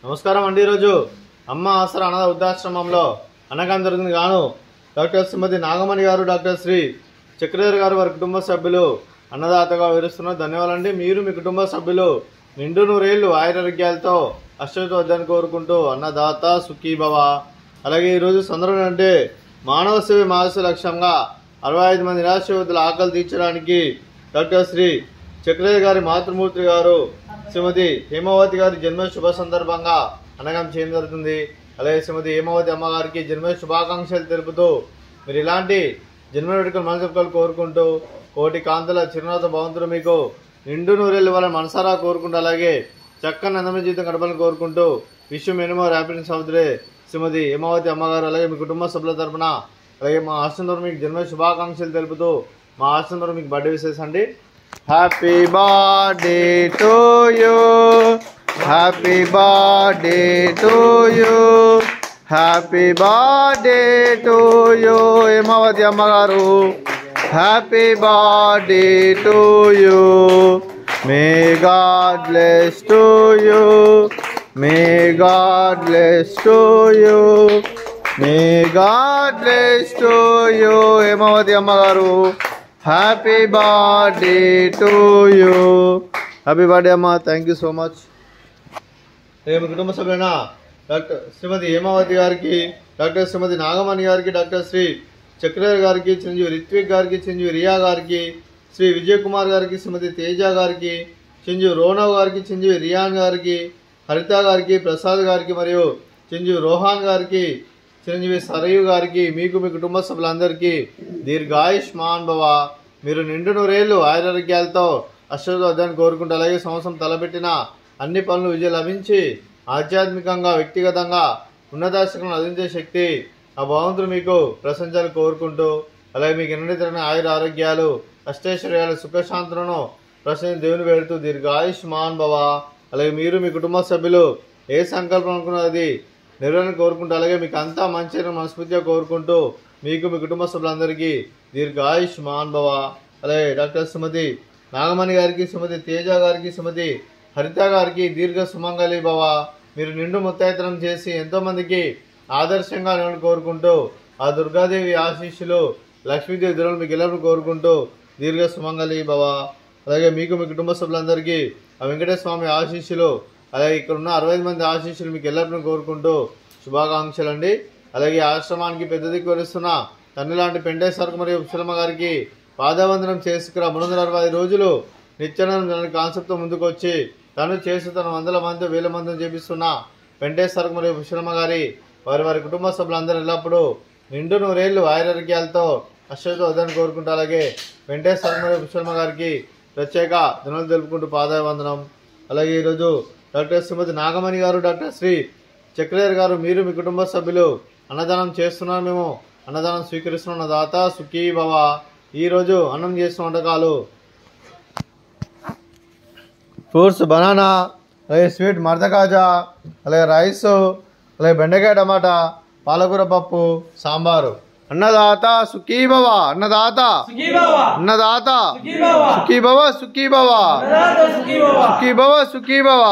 నమస్కారం అండి. ఈరోజు అమ్మ ఆసరా అనాథ వృద్ధాశ్రమంలో అన్నదానం జరుగుతుంది గాను డాక్టర్ శ్రీమతి నాగమణి గారు, డాక్టర్ శ్రీ చక్రధర్ గారు వారి కుటుంబ సభ్యులు అన్నదాతగా వివరిస్తున్నారు. ధన్యవాదాలండి. మీరు మీ కుటుంబ సభ్యులు నిండు నూరేళ్లు ఆయురారోగ్యాలతో అష్టతో వద్దని కోరుకుంటూ అన్నదాత సుఖీభవ. అలాగే ఈరోజు సందర్భం అంటే మానవ సేవ మహస్సు లక్ష్యంగా 65 మంది నిరాశ్రయుల ఆకలి తీర్చడానికి డాక్టర్ శ్రీ చక్రధర్ గారి మాతృమూర్తి గారు శ్రీమతి హేమావతి గారి జన్మ శుభ సందర్భంగా అన్నదానం చేయడం జరుగుతుంది. అలాగే శ్రీమతి హేమావతి అమ్మగారికి జన్మ శుభాకాంక్షలు తెలుపుతూ మీరు ఇలాంటి జన్మ వేడుకలు మనసులు కోరుకుంటూ కోటి కాంతుల చిరునాథ భవంతులు మీకు నిండు నూరేళ్ళు వాళ్ళని మనసారా కోరుకుంటూ అలాగే చక్కని అందమైన జీవితం గడపాలని కోరుకుంటూ విషయం ఎనిమో హ్యాపీనెస్ అవుతుంది శ్రీమతి హేమావతి అమ్మగారు అలాగే మీ కుటుంబ సభ్యుల తరఫున అలాగే మా ఆశ్రమం ద్వారా మీకు జన్మ శుభాకాంక్షలు తెలుపుతూ మా ఆశ్రమం ద్వారా మీకు బర్త్డే విషెస్ అండి. Happy birthday to you, happy birthday to you, happy birthday to you Hemavathi అమ్మగారు. Happy birthday to you. May God bless to you, may God bless to you, may God bless to you Hemavathi అమ్మగారు. Happy birthday to you. Happy birthday అమ్మ. Thank you so much. మీ కుటుంబ సభ్యులైన doctor శ్రీమతి హేమావతి గారికి, doctor శ్రీమతి నాగమణి గారికి, doctor Shri Chakradhar గారికి, చిరంజీవి రిత్విక్ గారికి, చిరంజీవి రియా గారికి, శ్రీ విజయ్ కుమార్ గారికి, శ్రీమతి తేజ గారికి, చిరంజీవి రోనవ్ గారికి, చిరంజీవి రియాన్ గారికి, హరిత గారికి, ప్రసాద్ గారికి మరియు చిరంజీవి రోహాన్ గారికి, చిరంజీవి సరయు గారికి, మీకు మీ కుటుంబ సభ్యులందరికీ దీర్ఘాయుష్మాన్ భవ. మీరు నిండు నూరేళ్లు ఆయురారోగ్యాలతో అష్టతో వద్దని కోరుకుంటూ అలాగే సంవత్సరం తలపెట్టిన అన్ని పనులు విజయం లభించి ఆధ్యాత్మికంగా వ్యక్తిగతంగా ఉన్నతాశక్తులను అందించే శక్తి ఆ భగవంతుడు మీకు ప్రశంసలు కోరుకుంటూ అలాగే మీకు ఎన్నడైన ఆయుర ఆరోగ్యాలు అష్టైశ్వర్యాలు సుఖశాంతులను ప్రశ్న దేవుని వేడుతూ దీర్ఘాయుష్మాన్ భవ. అలాగే మీరు మీ కుటుంబ సభ్యులు ఏ సంకల్పం అనుకున్నది నిర్వహణ కోరుకుంటూ అలాగే మీకు అంతా మంచిగా మనస్ఫూర్తిగా కోరుకుంటూ మీకు మీ కుటుంబ సభ్యులందరికీ దీర్ఘాయుష్మాన్ భవ. అలాగే డాక్టర్ శ్రీమతి నాగమణి గారికి, శ్రీమతి తేజ గారికి, శ్రీమతి హరిత గారికి దీర్ఘ సుమంగళి భవ. మీరు నిండు ముత్తైతనం చేసి ఎంతోమందికి ఆదర్శంగా నిలబడి కోరుకుంటూ ఆ దుర్గాదేవి ఆశీస్సులు లక్ష్మీదేవి దురలు మీకు ఎల్లప్పుడు కోరుకుంటూ దీర్ఘ సుమంగళి భవ. అలాగే మీకు మీ కుటుంబ సభ్యులందరికీ ఆ వెంకటేశ్వర స్వామి ఆశీస్సులు అలాగే ఇక్కడ ఉన్న 65 మంది ఆశీస్సులు మీకు ఎల్లప్పుడూ కోరుకుంటూ శుభాకాంక్షలు అండి. అలాగే ఆశ్రమానికి పెద్ద దిక్కు వరిస్తున్న తల్లి లాంటి పెంటేశ్వర మరియు ఉప్సలమ్మ గారికి పాదవందనం చేసుకురా 365 రోజులు నిత్యానందం కాన్సెప్ట్తో ముందుకు వచ్చి తను చేసి తన 100 మంది 1000 మందిని చేపిస్తున్న పెంటేశ్వర మరియు ఉప్సలమ్మ గారి వారి కుటుంబ సభ్యులందరూ ఎల్లప్పుడూ నిండు నూరేళ్లు ఆయురారోగ్యాలతో అష్టతో వద్దని కోరుకుంటూ అలాగే వెంకటేశ్వర మరియు ఉప్సలమ్మ గారికి ప్రత్యేక దినాలు తెలుపుకుంటూ పాదవందనం. అలాగే ఈరోజు డాక్టర్ శ్రీమతి నాగమణి గారు, డాక్టర్ శ్రీ చక్రధర్ గారు మీరు మీ కుటుంబ సభ్యులు అన్నదానం చేస్తున్నారు. మేము అన్నదానం స్వీకరిస్తున్న దాత సుఖీ భవ. ఈరోజు అన్నం చేస్తున్న వంటకాలు ఫ్రూట్స్ బనానా, అలాగే స్వీట్ మర్దకాజా, అలాగే రైస్, అలాగే బెండకాయ టమాటా, పాలకూర పప్పు, సాంబారు. అన్నదాత సుఖీ భవ, అన్నదాత అన్నదాత సుఖీ భవ, సుఖీ భవ, సుఖీ భవ, సుఖీ భవ.